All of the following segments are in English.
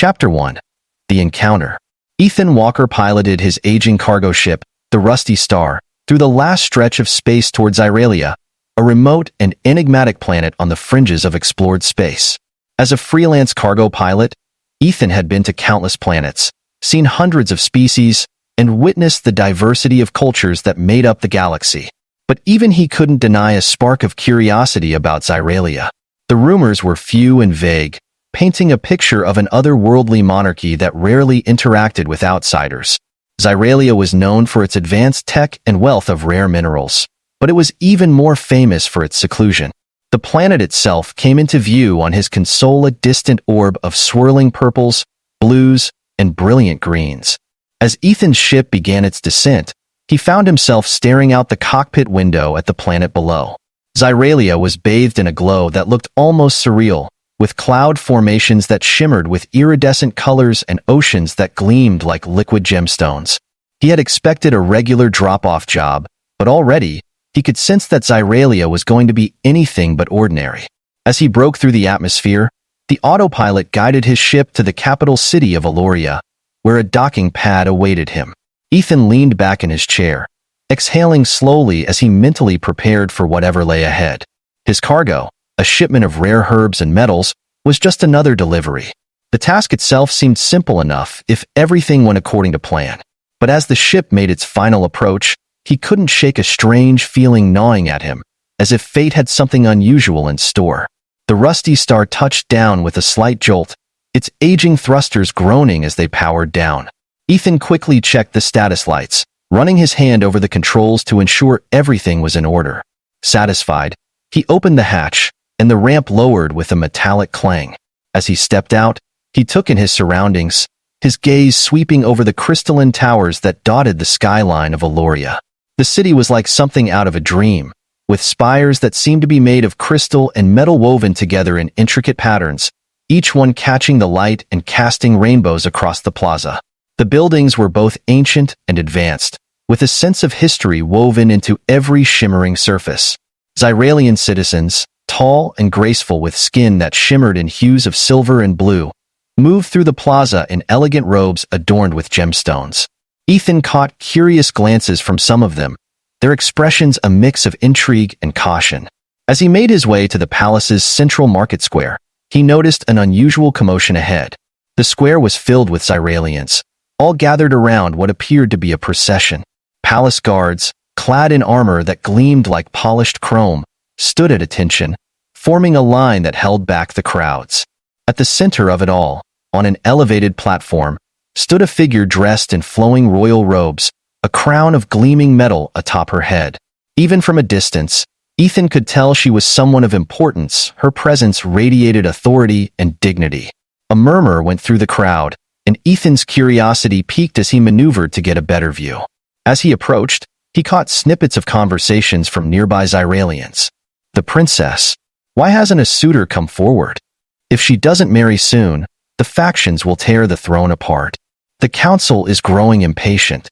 Chapter 1. The Encounter. Ethan Walker piloted his aging cargo ship, the Rusty Star, through the last stretch of space toward Zyralia, a remote and enigmatic planet on the fringes of explored space. As a freelance cargo pilot, Ethan had been to countless planets, seen hundreds of species, and witnessed the diversity of cultures that made up the galaxy. But even he couldn't deny a spark of curiosity about Zyralia. The rumors were few and vague, painting a picture of an otherworldly monarchy that rarely interacted with outsiders. Zyralia was known for its advanced tech and wealth of rare minerals, but it was even more famous for its seclusion. The planet itself came into view on his console, a distant orb of swirling purples, blues, and brilliant greens. As Ethan's ship began its descent, he found himself staring out the cockpit window at the planet below. Zyralia was bathed in a glow that looked almost surreal, with cloud formations that shimmered with iridescent colors and oceans that gleamed like liquid gemstones. He had expected a regular drop-off job, but already, he could sense that Zyralia was going to be anything but ordinary. As he broke through the atmosphere, the autopilot guided his ship to the capital city of Aloria, where a docking pad awaited him. Ethan leaned back in his chair, exhaling slowly as he mentally prepared for whatever lay ahead. His cargo, a shipment of rare herbs and metals, was just another delivery. The task itself seemed simple enough if everything went according to plan. But as the ship made its final approach, he couldn't shake a strange feeling gnawing at him, as if fate had something unusual in store. The Rusty Star touched down with a slight jolt, its aging thrusters groaning as they powered down. Ethan quickly checked the status lights, running his hand over the controls to ensure everything was in order. Satisfied, he opened the hatch, and the ramp lowered with a metallic clang. As he stepped out, he took in his surroundings, his gaze sweeping over the crystalline towers that dotted the skyline of Aloria. The city was like something out of a dream, with spires that seemed to be made of crystal and metal woven together in intricate patterns, each one catching the light and casting rainbows across the plaza. The buildings were both ancient and advanced, with a sense of history woven into every shimmering surface. Zyralian citizens, tall and graceful with skin that shimmered in hues of silver and blue, moved through the plaza in elegant robes adorned with gemstones. Ethan caught curious glances from some of them, their expressions a mix of intrigue and caution. As he made his way to the palace's central market square, he noticed an unusual commotion ahead. The square was filled with Zyralians, all gathered around what appeared to be a procession. Palace guards, clad in armor that gleamed like polished chrome, stood at attention, forming a line that held back the crowds. At the center of it all, on an elevated platform, stood a figure dressed in flowing royal robes, a crown of gleaming metal atop her head. Even from a distance, Ethan could tell she was someone of importance. Her presence radiated authority and dignity. A murmur went through the crowd, and Ethan's curiosity piqued as he maneuvered to get a better view. As he approached, he caught snippets of conversations from nearby Zyralians. The princess. Why hasn't a suitor come forward? If she doesn't marry soon, the factions will tear the throne apart. The council is growing impatient.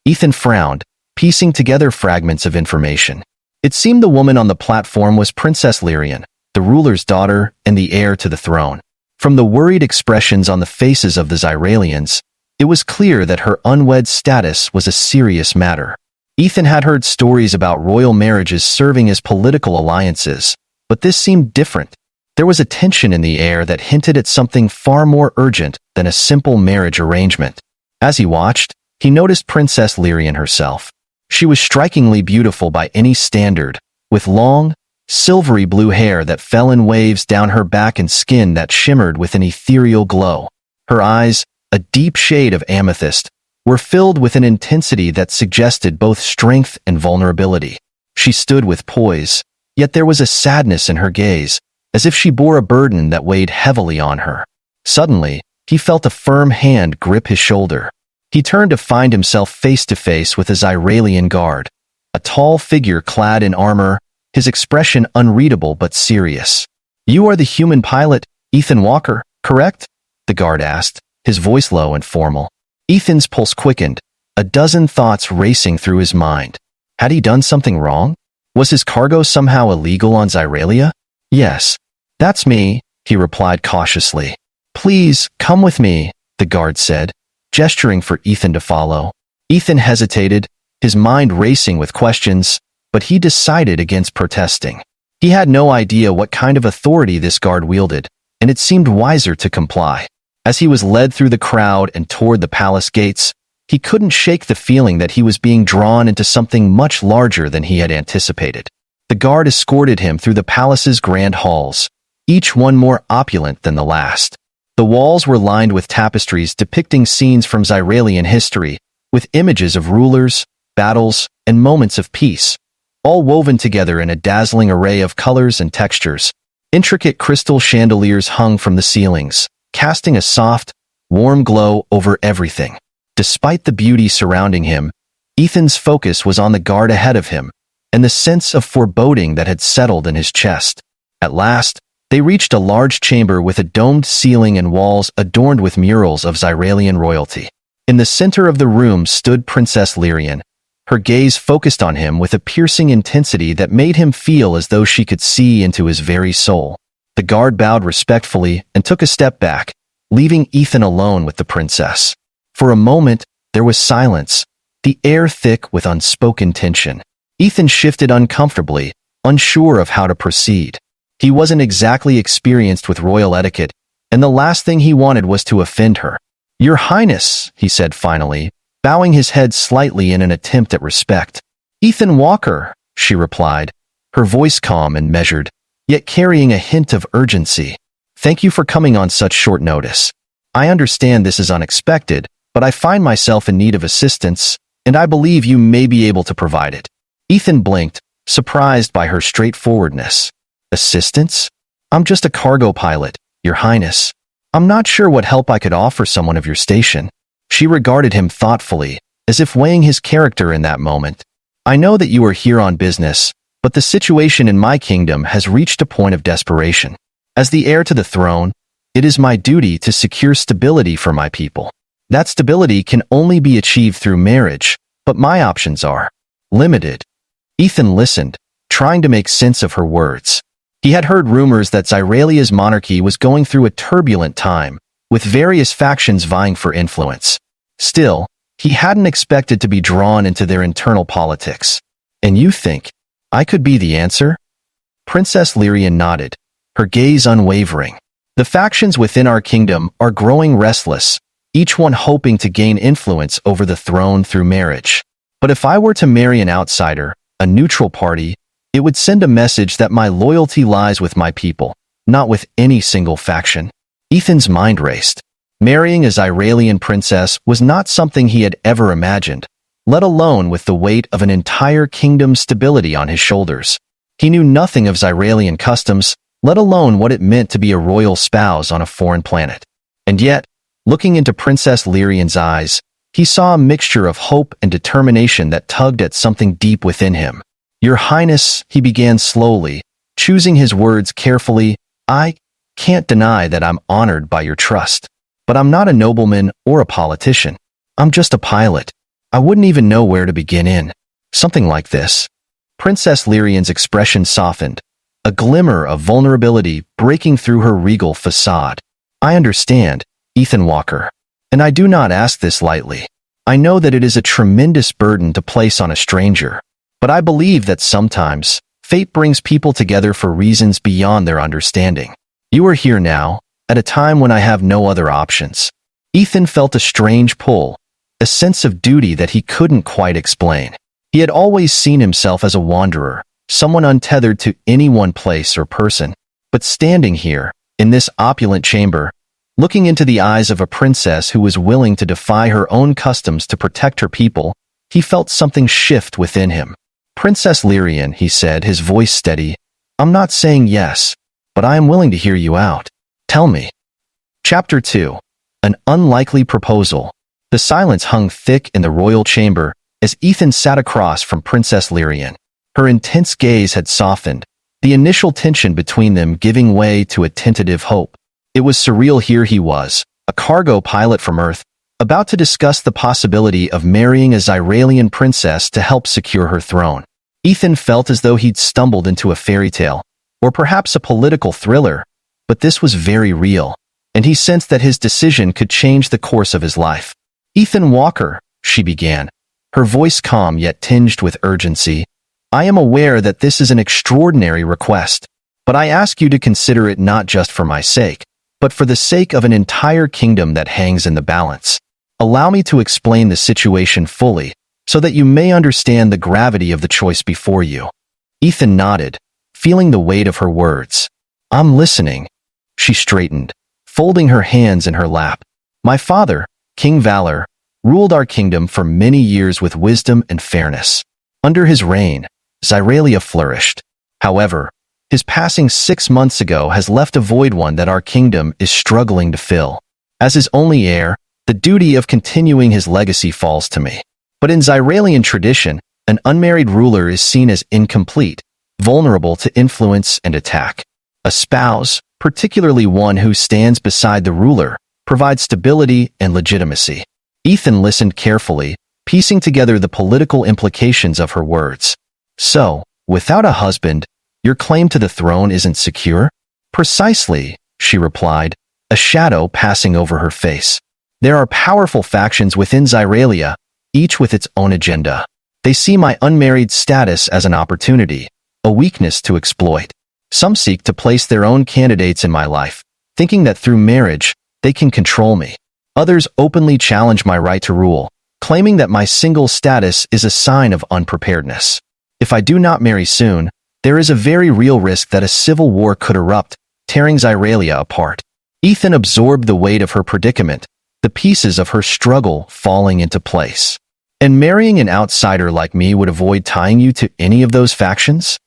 Ethan frowned, piecing together fragments of information. It seemed the woman on the platform was Princess Lyrian, the ruler's daughter and the heir to the throne. From the worried expressions on the faces of the Zyralians, it was clear that her unwed status was a serious matter. Ethan had heard stories about royal marriages serving as political alliances, but this seemed different. There was a tension in the air that hinted at something far more urgent than a simple marriage arrangement. As he watched, he noticed Princess Lyrian herself. She was strikingly beautiful by any standard, with long, silvery blue hair that fell in waves down her back and skin that shimmered with an ethereal glow. Her eyes, a deep shade of amethyst, were filled with an intensity that suggested both strength and vulnerability. She stood with poise, yet there was a sadness in her gaze, as if she bore a burden that weighed heavily on her. Suddenly, he felt a firm hand grip his shoulder. He turned to find himself face to face with a Zyralian guard, a tall figure clad in armor, his expression unreadable but serious. "You are the human pilot, Ethan Walker, correct?" the guard asked, his voice low and formal. Ethan's pulse quickened, a dozen thoughts racing through his mind. Had he done something wrong? Was his cargo somehow illegal on Zyralia? "Yes, that's me," he replied cautiously. Please, come with me, the guard said, gesturing for Ethan to follow. Ethan hesitated, his mind racing with questions, but he decided against protesting. He had no idea what kind of authority this guard wielded, and it seemed wiser to comply. As he was led through the crowd and toward the palace gates, he couldn't shake the feeling that he was being drawn into something much larger than he had anticipated. The guard escorted him through the palace's grand halls, each one more opulent than the last. The walls were lined with tapestries depicting scenes from Xyralian history, with images of rulers, battles, and moments of peace, all woven together in a dazzling array of colors and textures. Intricate crystal chandeliers hung from the ceilings, casting a soft, warm glow over everything. Despite the beauty surrounding him, Ethan's focus was on the guard ahead of him, and the sense of foreboding that had settled in his chest. At last, they reached a large chamber with a domed ceiling and walls adorned with murals of Xyralian royalty. In the center of the room stood Princess Lyrian, her gaze focused on him with a piercing intensity that made him feel as though she could see into his very soul. The guard bowed respectfully and took a step back, leaving Ethan alone with the princess. For a moment, there was silence, the air thick with unspoken tension. Ethan shifted uncomfortably, unsure of how to proceed. He wasn't exactly experienced with royal etiquette, and the last thing he wanted was to offend her. "Your Highness," he said finally, bowing his head slightly in an attempt at respect. "Ethan Walker," she replied, her voice calm and measured, yet carrying a hint of urgency. "Thank you for coming on such short notice. I understand this is unexpected, but I find myself in need of assistance, and I believe you may be able to provide it." Ethan blinked, surprised by her straightforwardness. "Assistance? I'm just a cargo pilot, Your Highness. I'm not sure what help I could offer someone of your station." She regarded him thoughtfully, as if weighing his character in that moment. "I know that you are here on business, but the situation in my kingdom has reached a point of desperation. As the heir to the throne, it is my duty to secure stability for my people. That stability can only be achieved through marriage, but my options are limited." Ethan listened, trying to make sense of her words. He had heard rumors that Xyralia's monarchy was going through a turbulent time, with various factions vying for influence. Still, he hadn't expected to be drawn into their internal politics. "And you think I could be the answer?" Princess Lyrian nodded, her gaze unwavering. "The factions within our kingdom are growing restless, each one hoping to gain influence over the throne through marriage. But if I were to marry an outsider, a neutral party, it would send a message that my loyalty lies with my people, not with any single faction." Ethan's mind raced. Marrying a Xyralian princess was not something he had ever imagined, let alone with the weight of an entire kingdom's stability on his shoulders. He knew nothing of Xyralian customs, let alone what it meant to be a royal spouse on a foreign planet. And yet, looking into Princess Lyrian's eyes, he saw a mixture of hope and determination that tugged at something deep within him. "Your Highness," he began slowly, choosing his words carefully, "I can't deny that I'm honored by your trust. But I'm not a nobleman or a politician. I'm just a pilot. I wouldn't even know where to begin in something like this." Princess Lyrian's expression softened, a glimmer of vulnerability breaking through her regal facade. "I understand, Ethan Walker, and I do not ask this lightly. I know that it is a tremendous burden to place on a stranger, but I believe that sometimes fate brings people together for reasons beyond their understanding. You are here now, at a time when I have no other options." Ethan felt a strange pull, a sense of duty that he couldn't quite explain. He had always seen himself as a wanderer, someone untethered to any one place or person. But standing here, in this opulent chamber, looking into the eyes of a princess who was willing to defy her own customs to protect her people, he felt something shift within him. "Princess Lyrian," he said, his voice steady, "I'm not saying yes, but I am willing to hear you out. Tell me." Chapter 2. An Unlikely Proposal. The silence hung thick in the royal chamber as Ethan sat across from Princess Lyrian. Her intense gaze had softened, the initial tension between them giving way to a tentative hope. It was surreal. Here he was, a cargo pilot from Earth, about to discuss the possibility of marrying a Xyralian princess to help secure her throne. Ethan felt as though he'd stumbled into a fairy tale, or perhaps a political thriller, but this was very real. and he sensed that his decision could change the course of his life. "Ethan Walker," she began, her voice calm yet tinged with urgency, "I am aware that this is an extraordinary request, but I ask you to consider it not just for my sake, but for the sake of an entire kingdom that hangs in the balance. Allow me to explain the situation fully, so that you may understand the gravity of the choice before you." Ethan nodded, feeling the weight of her words. "I'm listening." She straightened, folding her hands in her lap. "My father, King Valor, ruled our kingdom for many years with wisdom and fairness. Under his reign, Zyralia flourished. However, his passing 6 months ago has left a void, one that our kingdom is struggling to fill. As his only heir, the duty of continuing his legacy falls to me. But in Zyralian tradition, an unmarried ruler is seen as incomplete, vulnerable to influence and attack. A spouse, particularly one who stands beside the ruler, provides stability and legitimacy." Ethan listened carefully, piecing together the political implications of her words. "So, without a husband, your claim to the throne isn't secure?" "Precisely," she replied, a shadow passing over her face. "There are powerful factions within Zyralia, each with its own agenda. They see my unmarried status as an opportunity, a weakness to exploit. Some seek to place their own candidates in my life, thinking that through marriage, they can control me. Others openly challenge my right to rule, claiming that my single status is a sign of unpreparedness. If I do not marry soon, there is a very real risk that a civil war could erupt, tearing Zyralia apart." Ethan absorbed the weight of her predicament, the pieces of her struggle falling into place. "And marrying an outsider like me would avoid tying you to any of those factions?"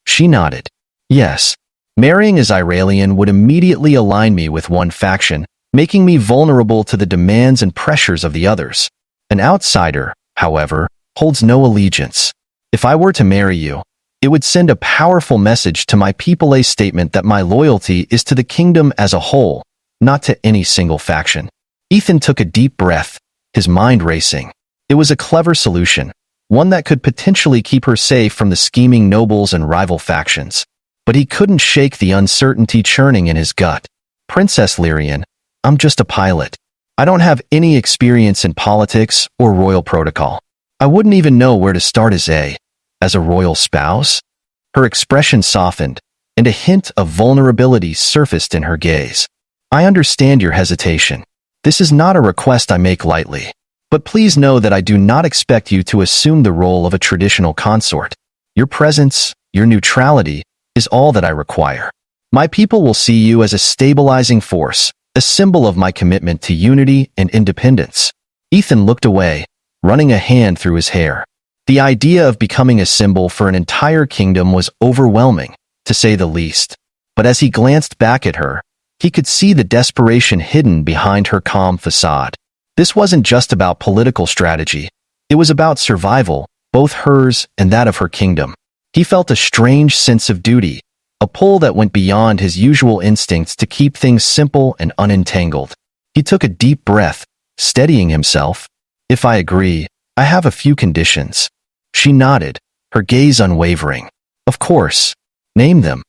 She nodded. "Yes. Marrying a Zyralian would immediately align me with one faction, making me vulnerable to the demands and pressures of the others. An outsider, however, holds no allegiance. If I were to marry you, it would send a powerful message to my people, a statement that my loyalty is to the kingdom as a whole, not to any single faction." Ethan took a deep breath, his mind racing. It was a clever solution, one that could potentially keep her safe from the scheming nobles and rival factions. But he couldn't shake the uncertainty churning in his gut. "Princess Lyrian, I'm just a pilot. I don't have any experience in politics or royal protocol. I wouldn't even know where to start as a royal spouse." Her expression softened, and a hint of vulnerability surfaced in her gaze. "I understand your hesitation. This is not a request I make lightly. But please know that I do not expect you to assume the role of a traditional consort. Your presence, your neutrality, is all that I require. My people will see you as a stabilizing force, a symbol of my commitment to unity and independence." Ethan looked away, running a hand through his hair. The idea of becoming a symbol for an entire kingdom was overwhelming, to say the least. But as he glanced back at her, he could see the desperation hidden behind her calm facade. This wasn't just about political strategy. It was about survival, both hers and that of her kingdom. He felt a strange sense of duty, a pull that went beyond his usual instincts to keep things simple and unentangled. He took a deep breath, steadying himself. "If I agree, I have a few conditions." She nodded, her gaze unwavering. "Of course. Name them."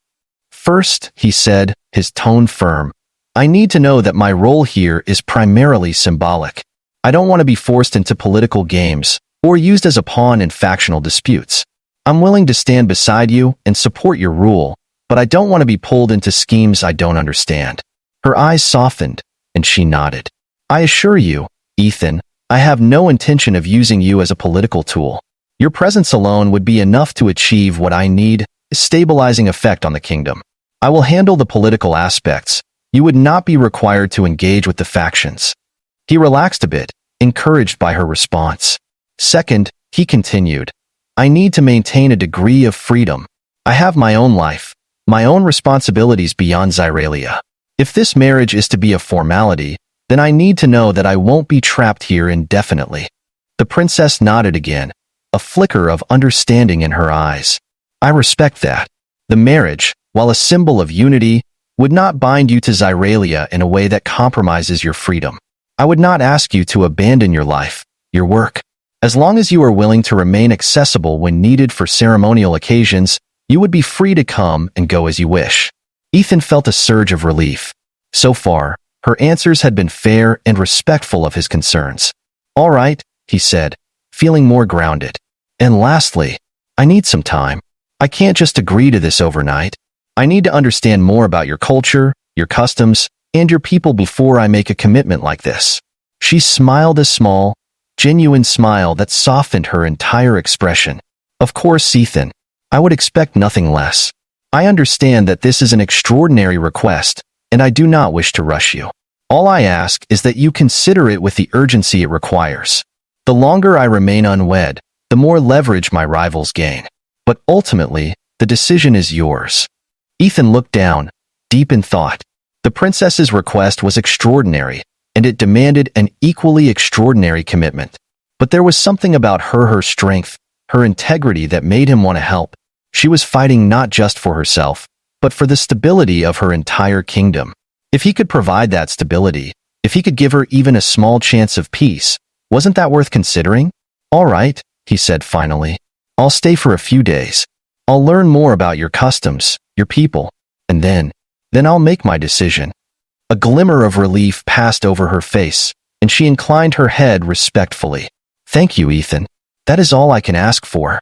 "First," he said, his tone firm, "I need to know that my role here is primarily symbolic. I don't want to be forced into political games or used as a pawn in factional disputes. I'm willing to stand beside you and support your rule, but I don't want to be pulled into schemes I don't understand." Her eyes softened, and she nodded. "I assure you, Ethan, I have no intention of using you as a political tool. Your presence alone would be enough to achieve what I need, a stabilizing effect on the kingdom. I will handle the political aspects. You would not be required to engage with the factions." He relaxed a bit, encouraged by her response. "Second," he continued, "I need to maintain a degree of freedom. I have my own life, my own responsibilities beyond Zyralia. If this marriage is to be a formality, then I need to know that I won't be trapped here indefinitely." The princess nodded again, a flicker of understanding in her eyes. "I respect that. The marriage, while a symbol of unity, would not bind you to Zyralia in a way that compromises your freedom. I would not ask you to abandon your life, your work. As long as you are willing to remain accessible when needed for ceremonial occasions, you would be free to come and go as you wish." Ethan felt a surge of relief. So far, Her answers had been fair and respectful of his concerns. "All right," he said, feeling more grounded. "And lastly, I need some time. I can't just agree to this overnight. I need to understand more about your culture, your customs, and your people before I make a commitment like this." She smiled a small, genuine smile that softened her entire expression. "Of course, Ethan. I would expect nothing less. I understand that this is an extraordinary request, and I do not wish to rush you. All I ask is that you consider it with the urgency it requires. The longer I remain unwed, the more leverage my rivals gain. But ultimately, the decision is yours." Ethan looked down, deep in thought. The princess's request was extraordinary, and it demanded an equally extraordinary commitment. But there was something about her strength, her integrity that made him want to help. She was fighting not just for herself, but for the stability of her entire kingdom. If he could provide that stability, if he could give her even a small chance of peace, wasn't that worth considering? "All right," he said finally. "I'll stay for a few days. I'll learn more about your customs, your people, and then I'll make my decision." A glimmer of relief passed over her face, and she inclined her head respectfully. "Thank you, Ethan. That is all I can ask for."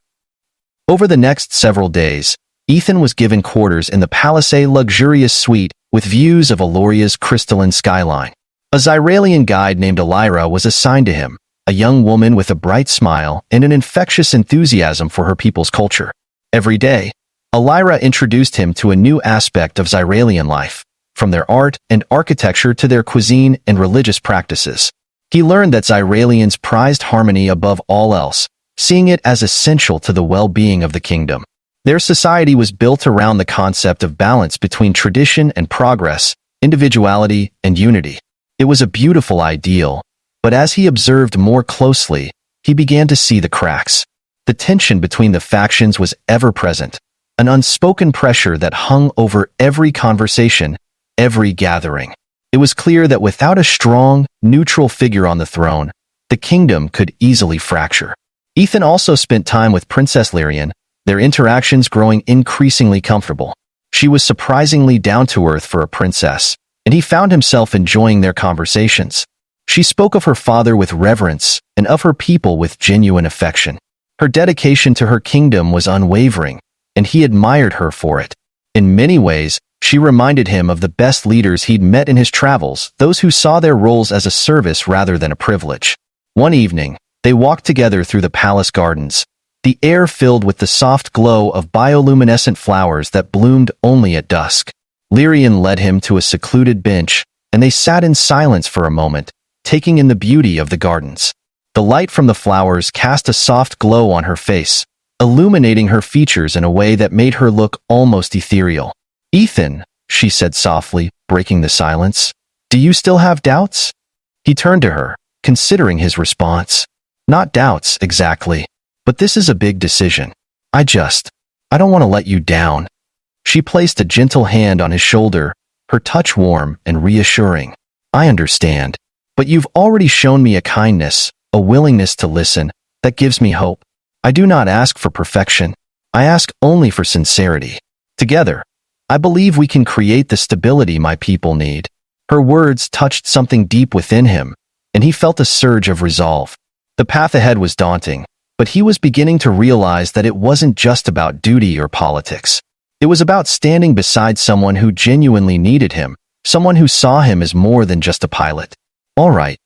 Over the next several days, Ethan was given quarters in the Palace luxurious suite with views of Aloria's crystalline skyline. A Zyralian guide named Elira was assigned to him, a young woman with a bright smile and an infectious enthusiasm for her people's culture. Every day, Elira introduced him to a new aspect of Zyralian life, from their art and architecture to their cuisine and religious practices. He learned that Zyralians prized harmony above all else, seeing it as essential to the well-being of the kingdom. Their society was built around the concept of balance between tradition and progress, individuality and unity. It was a beautiful ideal, but as he observed more closely, he began to see the cracks. The tension between the factions was ever present, an unspoken pressure that hung over every conversation, every gathering. It was clear that without a strong, neutral figure on the throne, the kingdom could easily fracture. Ethan also spent time with Princess Lyrian, their interactions growing increasingly comfortable. She was surprisingly down-to-earth for a princess, and he found himself enjoying their conversations. She spoke of her father with reverence and of her people with genuine affection. Her dedication to her kingdom was unwavering, and he admired her for it. In many ways, she reminded him of the best leaders he'd met in his travels, those who saw their roles as a service rather than a privilege. One evening, they walked together through the palace gardens, the air filled with the soft glow of bioluminescent flowers that bloomed only at dusk. Lyrian led him to a secluded bench, and they sat in silence for a moment, taking in the beauty of the gardens. The light from the flowers cast a soft glow on her face, illuminating her features in a way that made her look almost ethereal. "Ethan," she said softly, breaking the silence, "do you still have doubts?" He turned to her, considering his response. "Not doubts, exactly. But this is a big decision. I don't want to let you down." She placed a gentle hand on his shoulder, her touch warm and reassuring. "I understand. But you've already shown me a kindness, a willingness to listen, that gives me hope. I do not ask for perfection. I ask only for sincerity. Together, I believe we can create the stability my people need." Her words touched something deep within him, and he felt a surge of resolve. The path ahead was daunting, but he was beginning to realize that it wasn't just about duty or politics. It was about standing beside someone who genuinely needed him, someone who saw him as more than just a pilot. All right.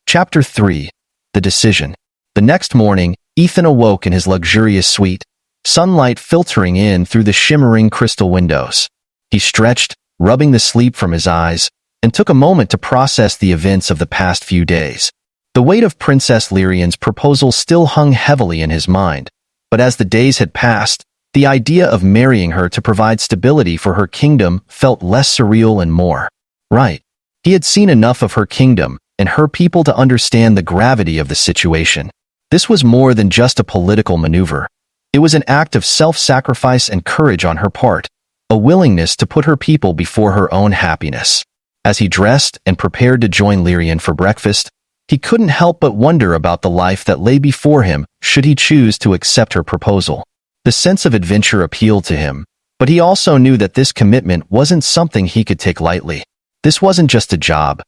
Chapter 3. The Decision. The next morning, Ethan awoke in his luxurious suite, sunlight filtering in through the shimmering crystal windows. He stretched, rubbing the sleep from his eyes, and took a moment to process the events of the past few days. The weight of Princess Lyrian's proposal still hung heavily in his mind, but as the days had passed, the idea of marrying her to provide stability for her kingdom felt less surreal and more right. He had seen enough of her kingdom and her people to understand the gravity of the situation. This was more than just a political maneuver. It was an act of self-sacrifice and courage on her part, a willingness to put her people before her own happiness. As he dressed and prepared to join Lyrian for breakfast, he couldn't help but wonder about the life that lay before him should he choose to accept her proposal. The sense of adventure appealed to him, but he also knew that this commitment wasn't something he could take lightly. This wasn't just a job.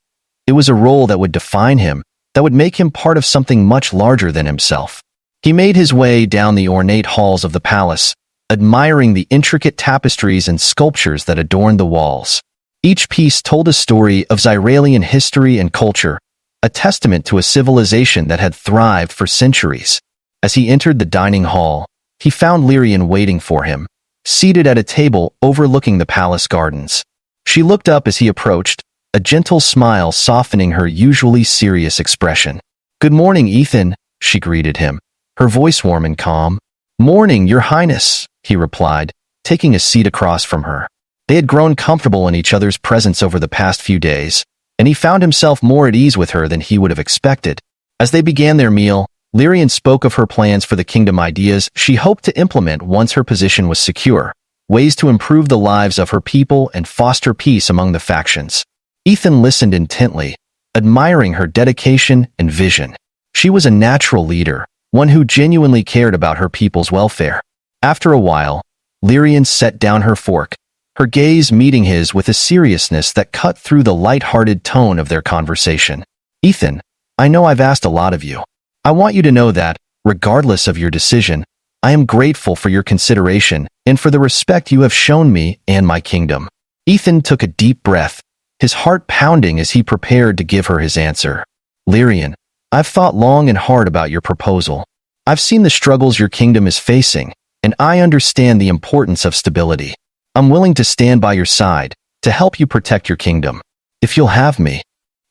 It was a role that would define him, that would make him part of something much larger than himself. He made his way down the ornate halls of the palace, admiring the intricate tapestries and sculptures that adorned the walls. Each piece told a story of Xyralian history and culture, a testament to a civilization that had thrived for centuries. As he entered the dining hall, he found Lyrian waiting for him, seated at a table overlooking the palace gardens. She looked up as he approached, a gentle smile softening her usually serious expression. "Good morning, Ethan," she greeted him, her voice warm and calm. "Morning, Your Highness," he replied, taking a seat across from her. They had grown comfortable in each other's presence over the past few days, and he found himself more at ease with her than he would have expected. As they began their meal, Lyrian spoke of her plans for the kingdom, ideas she hoped to implement once her position was secure, ways to improve the lives of her people and foster peace among the factions. Ethan listened intently, admiring her dedication and vision. She was a natural leader, one who genuinely cared about her people's welfare. After a while, Lyrian set down her fork, her gaze meeting his with a seriousness that cut through the light-hearted tone of their conversation. "Ethan, I know I've asked a lot of you. I want you to know that, regardless of your decision, I am grateful for your consideration and for the respect you have shown me and my kingdom." Ethan took a deep breath, his heart pounding as he prepared to give her his answer. "Lyrian, I've thought long and hard about your proposal. I've seen the struggles your kingdom is facing, and I understand the importance of stability. I'm willing to stand by your side, to help you protect your kingdom. If you'll have me."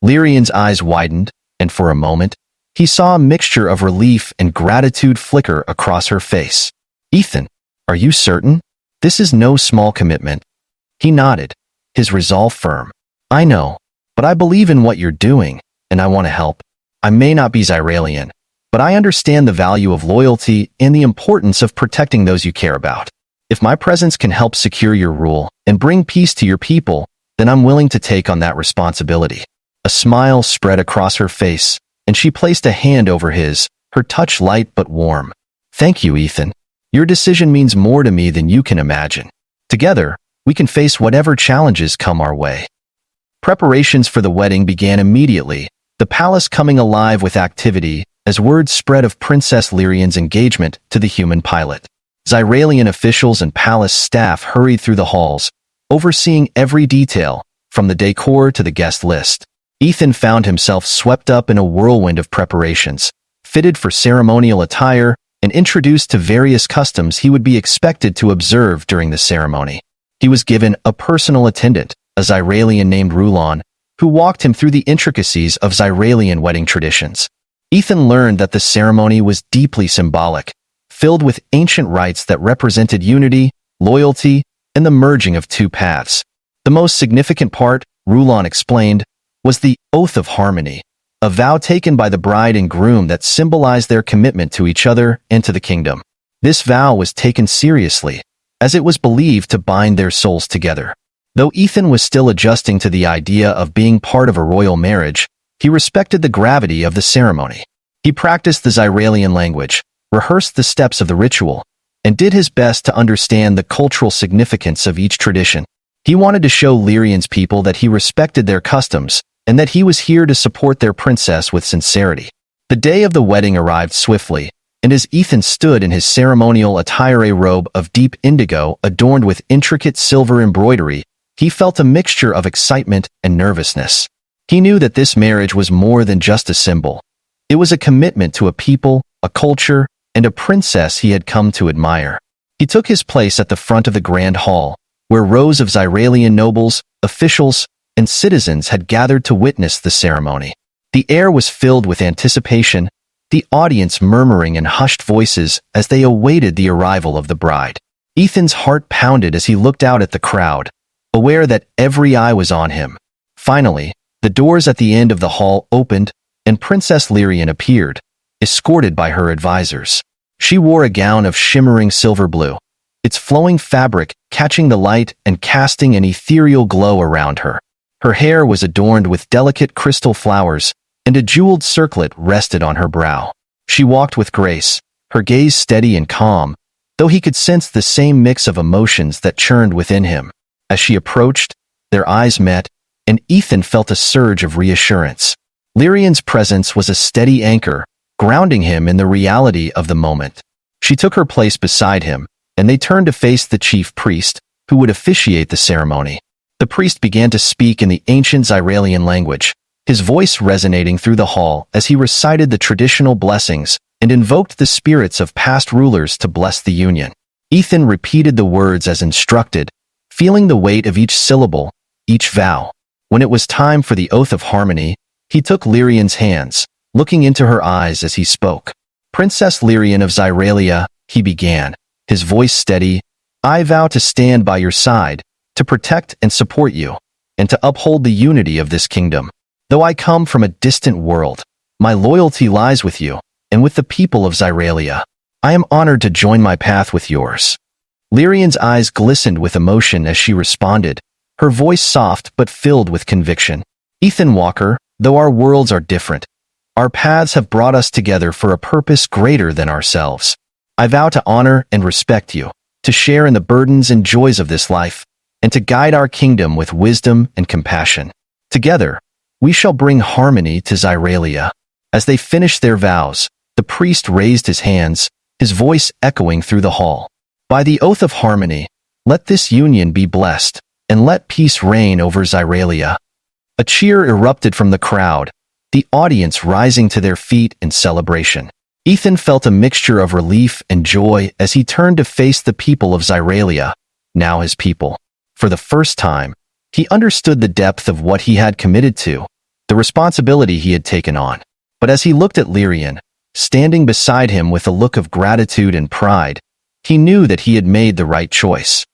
Lyrian's eyes widened, and for a moment, he saw a mixture of relief and gratitude flicker across her face. "Ethan, are you certain? This is no small commitment." He nodded, his resolve firm. "I know, but I believe in what you're doing, and I want to help. I may not be Xyralian, but I understand the value of loyalty and the importance of protecting those you care about. If my presence can help secure your rule and bring peace to your people, then I'm willing to take on that responsibility." A smile spread across her face, and she placed a hand over his, her touch light but warm. "Thank you, Ethan. Your decision means more to me than you can imagine. Together, we can face whatever challenges come our way." Preparations for the wedding began immediately, the palace coming alive with activity as word spread of Princess Lyrian's engagement to the human pilot. Xyralian officials and palace staff hurried through the halls, overseeing every detail, from the decor to the guest list. Ethan found himself swept up in a whirlwind of preparations, fitted for ceremonial attire, and introduced to various customs he would be expected to observe during the ceremony. He was given a personal attendant, a Xyralian named Rulon, who walked him through the intricacies of Xyralian wedding traditions. Ethan learned that the ceremony was deeply symbolic, filled with ancient rites that represented unity, loyalty, and the merging of two paths. The most significant part, Rulon explained, was the Oath of Harmony, a vow taken by the bride and groom that symbolized their commitment to each other and to the kingdom. This vow was taken seriously, as it was believed to bind their souls together. Though Ethan was still adjusting to the idea of being part of a royal marriage, he respected the gravity of the ceremony. He practiced the Xyralian language, rehearsed the steps of the ritual, and did his best to understand the cultural significance of each tradition. He wanted to show Lyrian's people that he respected their customs, and that he was here to support their princess with sincerity. The day of the wedding arrived swiftly, and as Ethan stood in his ceremonial attire, a robe of deep indigo adorned with intricate silver embroidery, he felt a mixture of excitement and nervousness. He knew that this marriage was more than just a symbol. It was a commitment to a people, a culture, and a princess he had come to admire. He took his place at the front of the grand hall, where rows of Xyralian nobles, officials, and citizens had gathered to witness the ceremony. The air was filled with anticipation, the audience murmuring in hushed voices as they awaited the arrival of the bride. Ethan's heart pounded as he looked out at the crowd, aware that every eye was on him. Finally, the doors at the end of the hall opened, and Princess Lyrian appeared, escorted by her advisors. She wore a gown of shimmering silver blue, its flowing fabric catching the light and casting an ethereal glow around her. Her hair was adorned with delicate crystal flowers, and a jeweled circlet rested on her brow. She walked with grace, her gaze steady and calm, though he could sense the same mix of emotions that churned within him. As she approached, their eyes met, and Ethan felt a surge of reassurance. Lyrian's presence was a steady anchor, grounding him in the reality of the moment. She took her place beside him, and they turned to face the chief priest, who would officiate the ceremony. The priest began to speak in the ancient Zyralian language, his voice resonating through the hall as he recited the traditional blessings and invoked the spirits of past rulers to bless the union. Ethan repeated the words as instructed, feeling the weight of each syllable, each vow. When it was time for the oath of harmony, he took Lyrian's hands, looking into her eyes as he spoke. "Princess Lyrian of Zyralia," he began, his voice steady, "I vow to stand by your side, to protect and support you, and to uphold the unity of this kingdom. Though I come from a distant world, my loyalty lies with you, and with the people of Zyralia. I am honored to join my path with yours." Lyrian's eyes glistened with emotion as she responded, her voice soft but filled with conviction. "Ethan Walker, though our worlds are different, our paths have brought us together for a purpose greater than ourselves. I vow to honor and respect you, to share in the burdens and joys of this life, and to guide our kingdom with wisdom and compassion. Together, we shall bring harmony to Zyralia." As they finished their vows, the priest raised his hands, his voice echoing through the hall. "By the oath of harmony, let this union be blessed, and let peace reign over Zyralia." A cheer erupted from the crowd, the audience rising to their feet in celebration. Ethan felt a mixture of relief and joy as he turned to face the people of Zyralia, now his people. For the first time, he understood the depth of what he had committed to, the responsibility he had taken on. But as he looked at Lyrian, standing beside him with a look of gratitude and pride, he knew that he had made the right choice.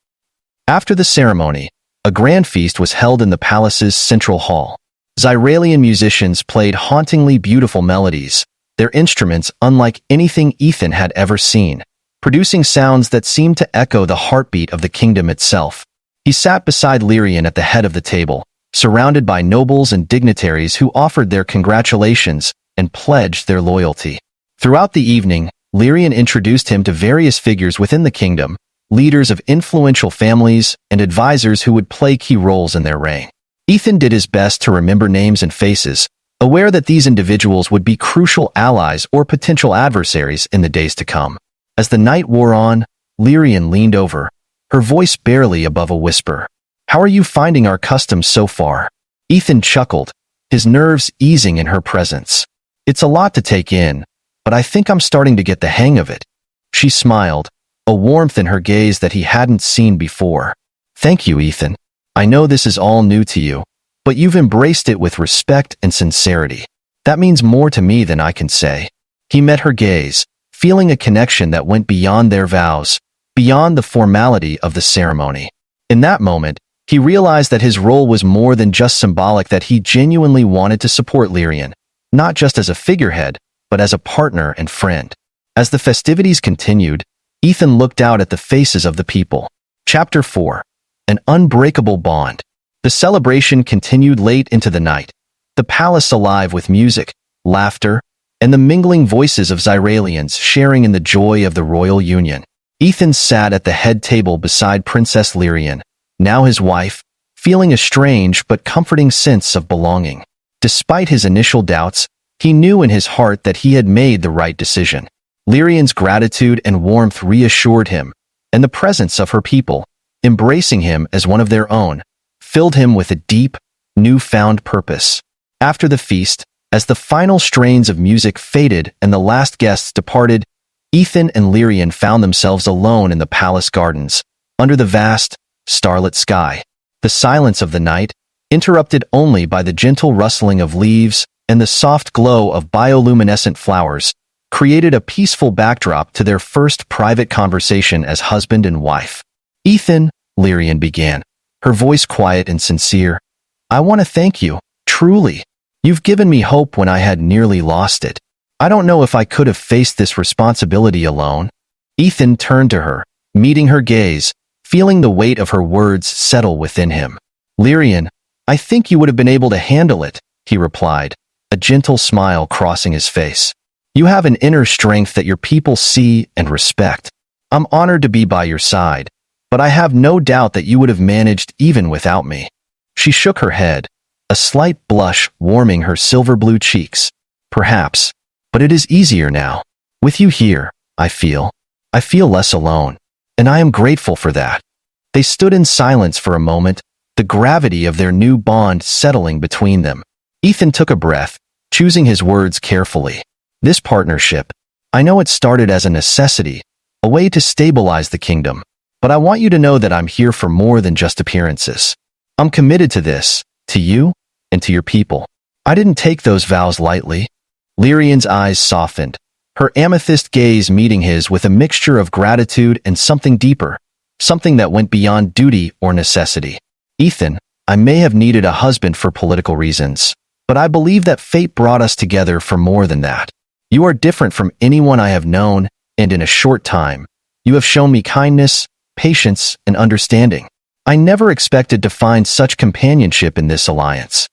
After the ceremony, a grand feast was held in the palace's central hall. Zyralian musicians played hauntingly beautiful melodies, their instruments unlike anything Ethan had ever seen, producing sounds that seemed to echo the heartbeat of the kingdom itself. He sat beside Lyrian at the head of the table, surrounded by nobles and dignitaries who offered their congratulations and pledged their loyalty. Throughout the evening, Lyrian introduced him to various figures within the kingdom, leaders of influential families and advisors who would play key roles in their reign. Ethan did his best to remember names and faces, aware that these individuals would be crucial allies or potential adversaries in the days to come. As the night wore on, Lyrian leaned over, her voice barely above a whisper. "How are you finding our customs so far?" Ethan chuckled, his nerves easing in her presence. "It's a lot to take in, but I think I'm starting to get the hang of it." She smiled, a warmth in her gaze that he hadn't seen before. "Thank you, Ethan. I know this is all new to you, but you've embraced it with respect and sincerity. That means more to me than I can say." He met her gaze, feeling a connection that went beyond their vows, beyond the formality of the ceremony. In that moment, he realized that his role was more than just symbolic, that he genuinely wanted to support Lyrian, not just as a figurehead, but as a partner and friend. As the festivities continued, Ethan looked out at the faces of the people. Chapter 4. An Unbreakable Bond. The celebration continued late into the night, the palace alive with music, laughter, and the mingling voices of Zyralians sharing in the joy of the royal union. Ethan sat at the head table beside Princess Lyrian, now his wife, feeling a strange but comforting sense of belonging. Despite his initial doubts, he knew in his heart that he had made the right decision. Lyrian's gratitude and warmth reassured him, and the presence of her people, embracing him as one of their own, filled him with a deep, newfound purpose. After the feast, as the final strains of music faded and the last guests departed, Ethan and Lyrian found themselves alone in the palace gardens, under the vast, starlit sky. The silence of the night, interrupted only by the gentle rustling of leaves and the soft glow of bioluminescent flowers, created a peaceful backdrop to their first private conversation as husband and wife. "Ethan," Lyrian began, her voice quiet and sincere, "I want to thank you, truly. You've given me hope when I had nearly lost it. I don't know if I could have faced this responsibility alone." Ethan turned to her, meeting her gaze, feeling the weight of her words settle within him. "Lyrian, I think you would have been able to handle it," he replied, a gentle smile crossing his face. "You have an inner strength that your people see and respect. I'm honored to be by your side, but I have no doubt that you would have managed even without me." She shook her head, a slight blush warming her silver-blue cheeks. Perhaps, but it is easier now. With you here, I feel less alone, and I am grateful for that. They stood in silence for a moment, the gravity of their new bond settling between them. Ethan took a breath, choosing his words carefully. This partnership, I know it started as a necessity, a way to stabilize the kingdom, but I want you to know that I'm here for more than just appearances. I'm committed to this, to you, and to your people. I didn't take those vows lightly. Lyrian's eyes softened, her amethyst gaze meeting his with a mixture of gratitude and something deeper, something that went beyond duty or necessity. Ethan, I may have needed a husband for political reasons, but I believe that fate brought us together for more than that. You are different from anyone I have known, and in a short time, you have shown me kindness, patience, and understanding. I never expected to find such companionship in this alliance.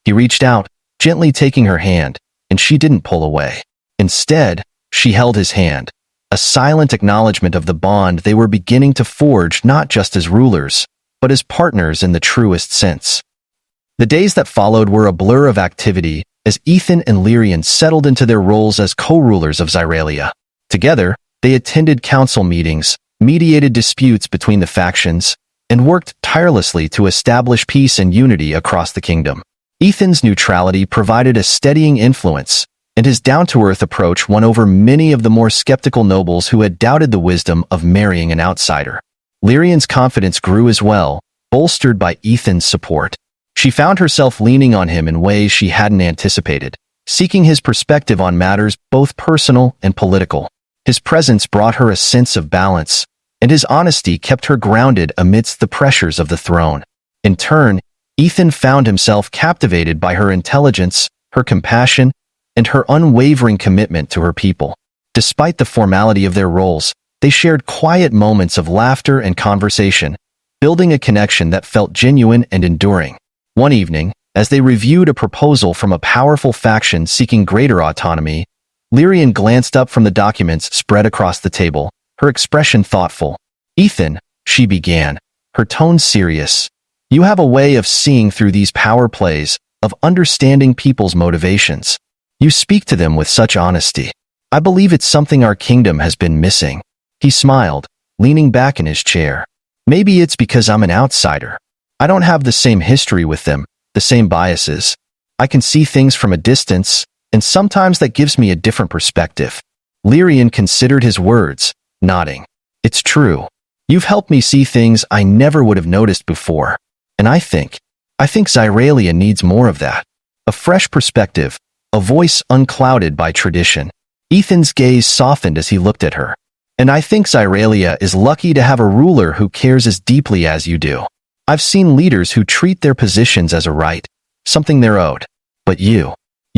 He reached out, gently taking her hand, and she didn't pull away. Instead, she held his hand, a silent acknowledgement of the bond they were beginning to forge not just as rulers, but as partners in the truest sense. The days that followed were a blur of activity as Ethan and Lyrian settled into their roles as co-rulers of Zyralia. Together, they attended council meetings, mediated disputes between the factions, and worked tirelessly to establish peace and unity across the kingdom. Ethan's neutrality provided a steadying influence, and his down-to-earth approach won over many of the more skeptical nobles who had doubted the wisdom of marrying an outsider. Lyrian's confidence grew as well, bolstered by Ethan's support. She found herself leaning on him in ways she hadn't anticipated, seeking his perspective on matters both personal and political. His presence brought her a sense of balance, and his honesty kept her grounded amidst the pressures of the throne. In turn, Ethan found himself captivated by her intelligence, her compassion, and her unwavering commitment to her people. Despite the formality of their roles, they shared quiet moments of laughter and conversation, building a connection that felt genuine and enduring. One evening, as they reviewed a proposal from a powerful faction seeking greater autonomy, Lyrian glanced up from the documents spread across the table, her expression thoughtful. "Ethan," she began, her tone serious, "you have a way of seeing through these power plays, of understanding people's motivations. You speak to them with such honesty. I believe it's something our kingdom has been missing." He smiled, leaning back in his chair. "Maybe it's because I'm an outsider. I don't have the same history with them, the same biases. I can see things from a distance, and sometimes that gives me a different perspective." Lyrian considered his words, nodding. "It's true. You've helped me see things I never would have noticed before. And I think Zyralia needs more of that. A fresh perspective, a voice unclouded by tradition." Ethan's gaze softened as he looked at her. "And I think Zyralia is lucky to have a ruler who cares as deeply as you do. I've seen leaders who treat their positions as a right, something they're owed. But you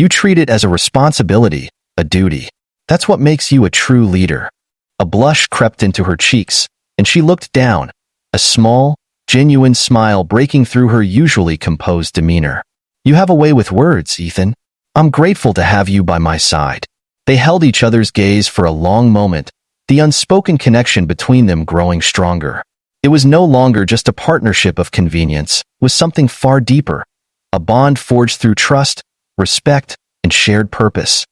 treat it as a responsibility, a duty. That's what makes you a true leader." A blush crept into her cheeks, and she looked down, a small, genuine smile breaking through her usually composed demeanor. "You have a way with words, Ethan. I'm grateful to have you by my side." They held each other's gaze for a long moment, the unspoken connection between them growing stronger. It was no longer just a partnership of convenience, it was something far deeper, a bond forged through trust, respect, and shared purpose.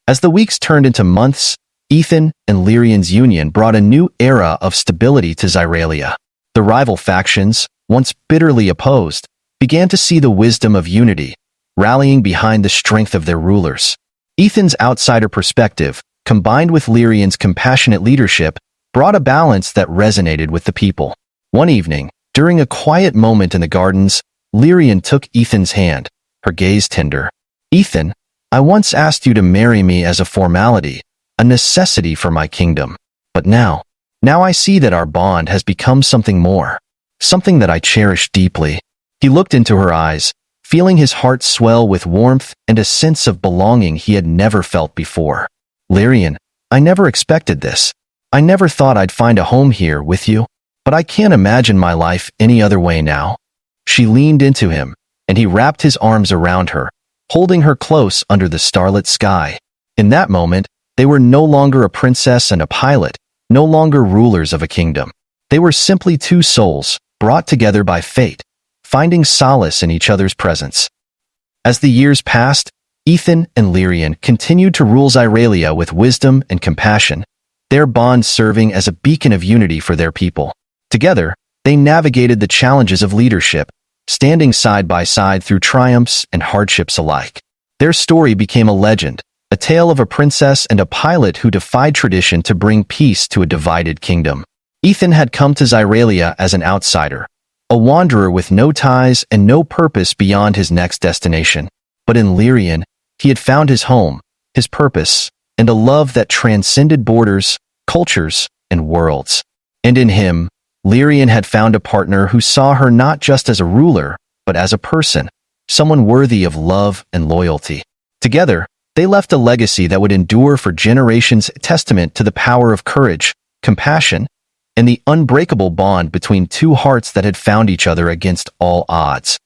As the weeks turned into months, Ethan and Lyrian's union brought a new era of stability to Zyralia. The rival factions, once bitterly opposed, began to see the wisdom of unity, rallying behind the strength of their rulers. Ethan's outsider perspective, combined with Lyrian's compassionate leadership, brought a balance that resonated with the people. One evening, during a quiet moment in the gardens, Lyrian took Ethan's hand, her gaze tender. "Ethan, I once asked you to marry me as a formality, a necessity for my kingdom. But now I see that our bond has become something more, something that I cherish deeply." He looked into her eyes, feeling his heart swell with warmth and a sense of belonging he had never felt before. "Lyrian, I never expected this. I never thought I'd find a home here with you, but I can't imagine my life any other way now." She leaned into him, and he wrapped his arms around her, holding her close under the starlit sky. In that moment, they were no longer a princess and a pilot, no longer rulers of a kingdom. They were simply two souls, brought together by fate, finding solace in each other's presence. As the years passed, Ethan and Lyrian continued to rule Zyralia with wisdom and compassion, their bond serving as a beacon of unity for their people. Together, they navigated the challenges of leadership, standing side by side through triumphs and hardships alike. Their story became a legend, a tale of a princess and a pilot who defied tradition to bring peace to a divided kingdom. Ethan had come to Zyralia as an outsider, a wanderer with no ties and no purpose beyond his next destination. But in Lyrian, he had found his home, his purpose, and a love that transcended borders, cultures, and worlds. And in him, Lyrian had found a partner who saw her not just as a ruler, but as a person, someone worthy of love and loyalty. Together, they left a legacy that would endure for generations, a testament to the power of courage, compassion, and the unbreakable bond between two hearts that had found each other against all odds.